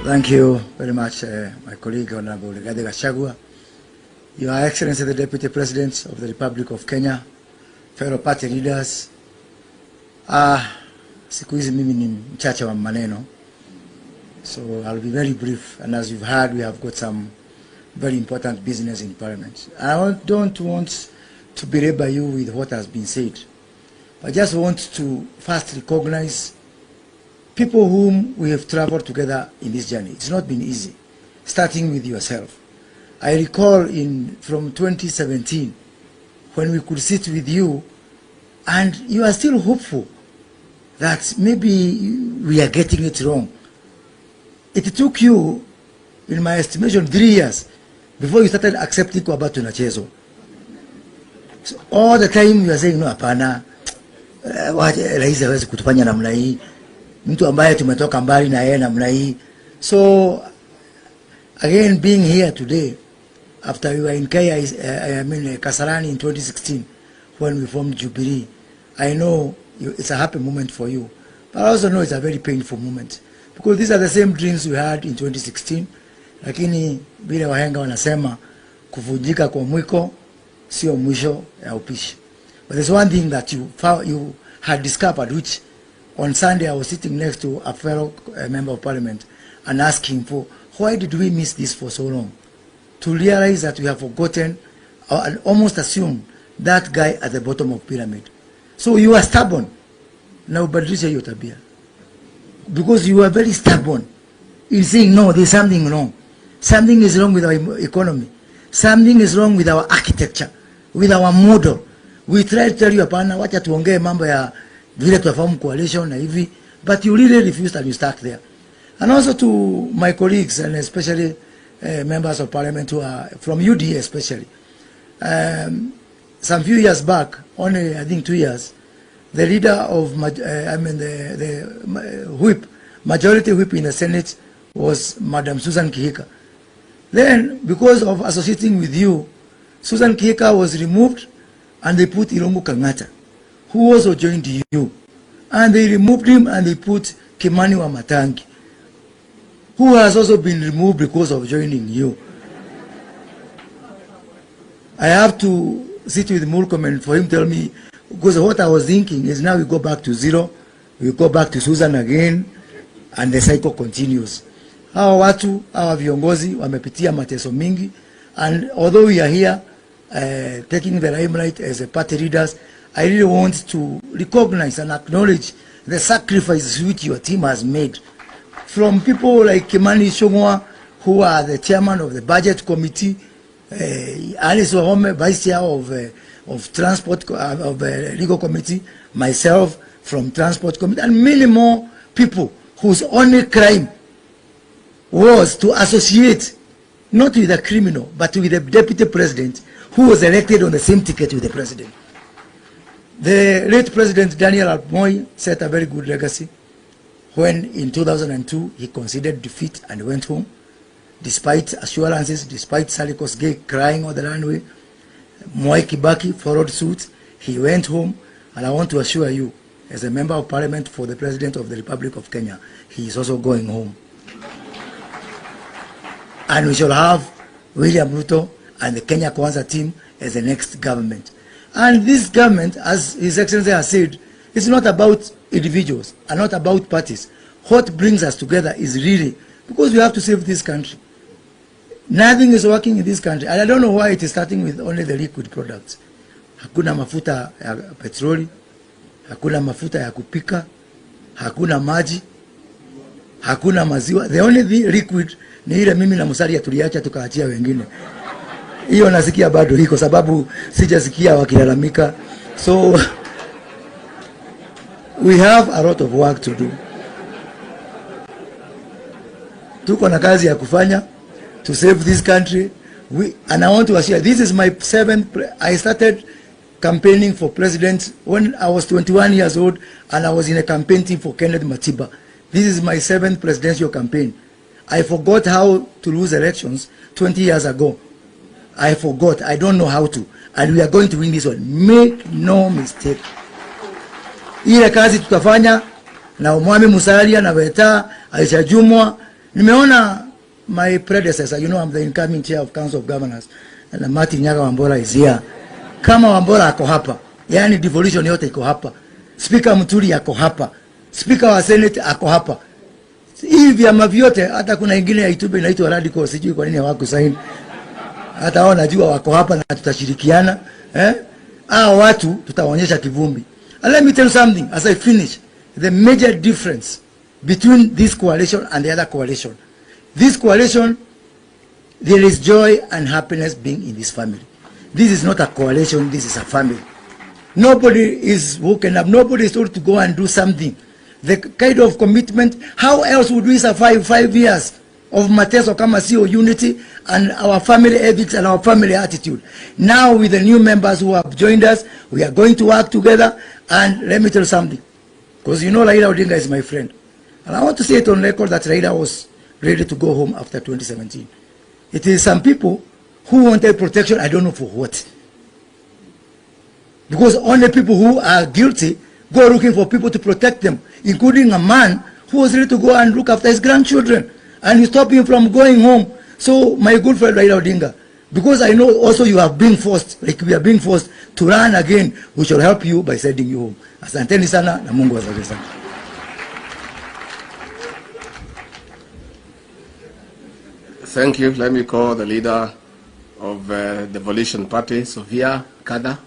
Thank you very much, my colleague, Honorable Rigathi Gachagua. Your Excellency, the Deputy President of the Republic of Kenya, fellow party leaders. Siku hizi mimi ni mchache wa maneno, so I'll be very brief. And as you've heard, we have got some very important business in Parliament. I don't want to belabor you with what has been said. I just want to first recognize people whom we have traveled together in this journey. It's not been easy, starting with yourself. I recall from 2017, when we could sit with you, and you are still hopeful that maybe we are getting it wrong. It took you, in my estimation, 3 years before you started accepting kwamba tunachezo. So all the time you are saying, no, hapana, rais hawezi kutufanya namna hii, mtu ambaye tumetoka mbali na yeye namna hii. So again, being here today, after we were in Kasarani in 2016, when we formed Jubilee, I know it's a happy moment for you, but I also know it's a very painful moment, because these are the same dreams we had in 2016. Lakini bila wahenga wanasema kuvunjika kwa mwiko sio mwisho ya upishi. But there's one thing that you had discovered, which on Sunday I was sitting next to a fellow member of Parliament and asking for, why did we miss this for so long? To realize that we have forgotten and almost assumed that guy at the bottom of the pyramid. So you are stubborn. Now, ubadilishe hiyo tabia. Because you are very stubborn in saying, no, there's something wrong. Something is wrong with our economy. Something is wrong with our architecture, with our model. We try to tell you, hapana, wacha tuongee mambo ya vile tunafahamu coalition na hivi, but you really refused and you stuck there. And also to my colleagues, and especially members of Parliament who are from UDA especially. Some few years back, only I think 2 years, the leader of, the whip, majority whip in the Senate was Madam Susan Kihika. Then, because of associating with you, Susan Kihika was removed and they put Irungu Kangata, who also joined you. And they removed him and they put Kimani Wamatangi, who has also been removed because of joining you. I have to sit with Mulcom and for him tell me, because what I was thinking is now we go back to zero, we go back to Susan again, and the cycle continues. Hawa watu, hawa viongozi, wamepitia mateso mingi, and although we are here taking the limelight as a party leaders, I really want to recognize and acknowledge the sacrifices which your team has made. From people like Kimani Ichung'wah, who are the chairman of the budget committee, Alice Wahome, vice chair of transport of the legal committee, myself from transport committee, and many more people whose only crime was to associate not with a criminal but with the deputy president who was elected on the same ticket with the president. The late President Daniel Arap Moi set a very good legacy when in 2002 he conceded defeat and went home, despite assurances, despite Sally Kosgei crying on the runway. Mwai Kibaki followed suit. He went home, and I want to assure you, as a member of Parliament for the President of the Republic of Kenya, he is also going home. And we shall have William Ruto and the Kenya Kwanza team as the next government. And this government, as His Excellency has said, it's not about individuals and not about parties. What brings us together is really because we have to save this country. Nothing is working in this country, and I don't know why it is starting with only the liquid products. Hakuna mafuta ya petroli, hakuna mafuta ya kupika, hakuna maji, hakuna maziwa. The only liquid ni ile mimi na Musalia tuliacha tukaachia wengine. Hiyo nasikia bado hiko sababu sijasikia wakilalamika. So we have a lot of work to do. Tuko na kazi ya kufanya to save this country. And I want to assure, this is my 7th, I started campaigning for president when I was 21 years old, and I was in a campaign team for Kenneth Matiba. This is my 7th presidential campaign. I forgot how to lose elections 20 years ago. I forgot. I don't know how to. And we are going to win this one. Make no mistake. Ile kazi tutafanya na Mwami Musalia na Weta, Aisha Jumwa Nimeona my predecessor, you know, I'm the incoming chair of Council of Governors, and Martin Nyaga Wambora is here. Kama Wambora ako hapa, yani devolution yote iko hapa. Speaker Muturi ako hapa. Speaker wa Senate ako hapa. Hivi vyama vyote, hata kuna ingine ya YouTube inaitwa Radical, sijui kwa nini hawakusaini. Hata wao najua wako hapa na tutashirikiana, watu tutawaonyesha kivumbi. And let me tell you something as I finish. The major difference between this coalition and the other coalition. This coalition, there is joy and happiness being in this family. This is not a coalition, this is a family. Nobody is woken up, nobody is told to go and do something. The kind of commitment, how else would we survive 5 years of Mateso kama sio unity and our family ethics and our family attitude? Now with the new members who have joined us, we are going to work together. And let me tell you something, because you know Raila Odinga is my friend. And I want to say it on record that Raila was ready to go home after 2017. It is some people who wanted protection, I don't know for what. Because only people who are guilty go looking for people to protect them, including a man who was ready to go and look after his grandchildren. And he stopped him from going home. So my good friend Raila Odinga, because I know also you have been forced, like we are being forced to run again, we shall help you by sending you home. Asanteni sana na Mungu awabariki sana. Thank you. Let me call the leader of the Devolution Party, Sofia Kada.